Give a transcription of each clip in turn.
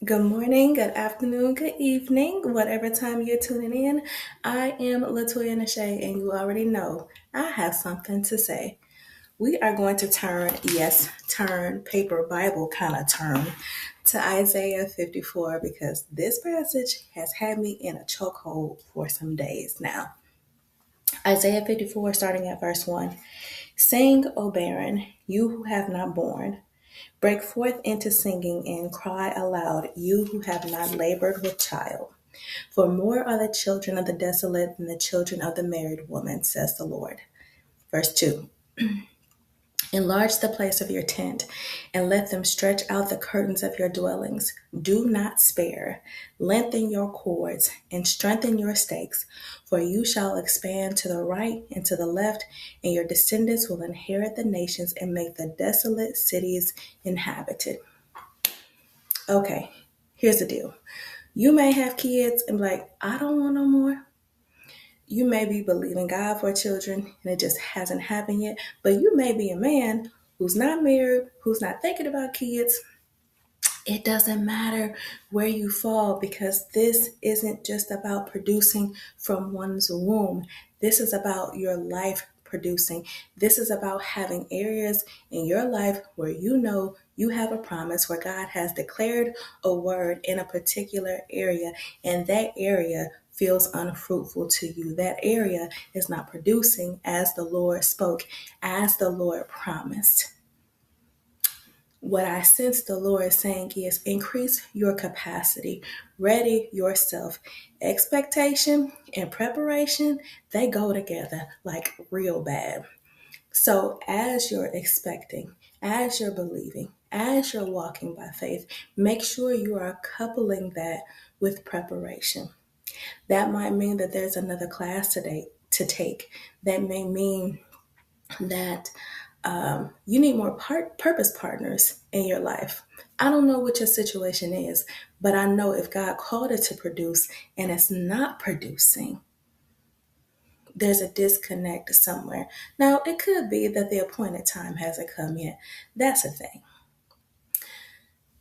Good morning, good afternoon, good evening, whatever time you're tuning in. I am Latoya Nashay, and you already know I have something to say. We are going to turn paper Bible kind of turn to Isaiah 54 because this passage has had me in a chokehold for some days now. Isaiah 54, starting at verse 1. Sing, O barren, you who have not borne. Break forth into singing and cry aloud, you who have not labored with child. For more are the children of the desolate than the children of the married woman, says the Lord. Verse 2. Enlarge the place of your tent, and let them stretch out the curtains of your dwellings. Do not spare. Lengthen your cords, and strengthen your stakes, for you shall expand to the right and to the left, and your descendants will inherit the nations and make the desolate cities inhabited. Okay, here's the deal. You may have kids and be like, I don't want no more. You may be believing God for children and it just hasn't happened yet. But you may be a man who's not married, who's not thinking about kids. It doesn't matter where you fall because this isn't just about producing from one's womb. This is about your life producing. This is about having areas in your life where you know you have a promise, where God has declared a word in a particular area, and that area feels unfruitful to you. That area is not producing as the Lord spoke, as the Lord promised. What I sense the Lord is saying is increase your capacity, ready yourself. Expectation and preparation, they go together like real bad. So as you're expecting, as you're believing, as you're walking by faith, make sure you are coupling that with preparation. That might mean that there's another class today to take. That may mean that you need more purpose partners in your life. I don't know what your situation is, but I know if God called it to produce and it's not producing, there's a disconnect somewhere. Now, it could be that the appointed time hasn't come yet. That's a thing.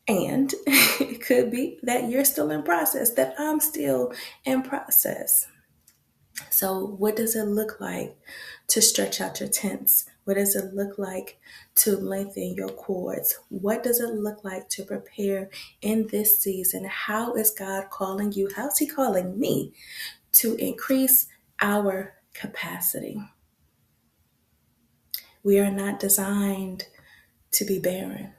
And it could be that you're still in process, that I'm still in process. So, what does it look like to stretch out your tents? What does it look like to lengthen your cords? What does it look like to prepare in this season? How is God calling you? How's He calling me to increase our capacity? We are not designed to be barren.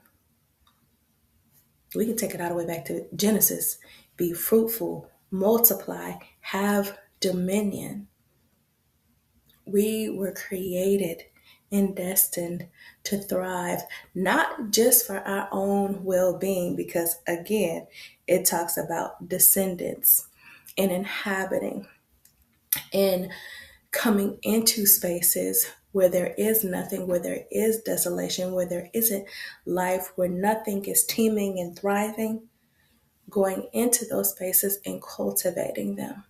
We can take it all the way back to Genesis. Be fruitful, multiply, have dominion. We were created and destined to thrive, not just for our own well being, because again, it talks about descendants and inhabiting and coming into spaces where there is nothing, where there is desolation, where there isn't life, where nothing is teeming and thriving, going into those spaces and cultivating them.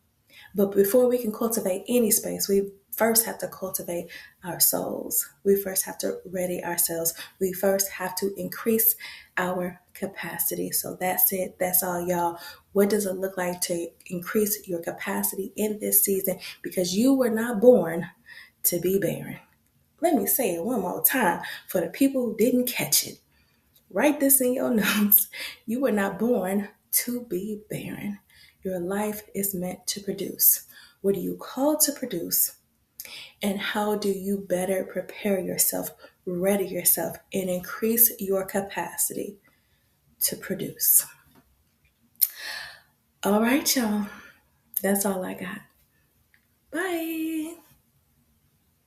But before we can cultivate any space, we first have to cultivate our souls. We first have to ready ourselves. We first have to increase our capacity. So that's it. That's all, y'all. What does it look like to increase your capacity in this season? Because you were not born to be barren. Let me say it one more time for the people who didn't catch it. Write this in your notes. You were not born to be barren. Your life is meant to produce. What are you called to produce? And how do you better prepare yourself, ready yourself, and increase your capacity to produce? All right, y'all. That's all I got. Bye.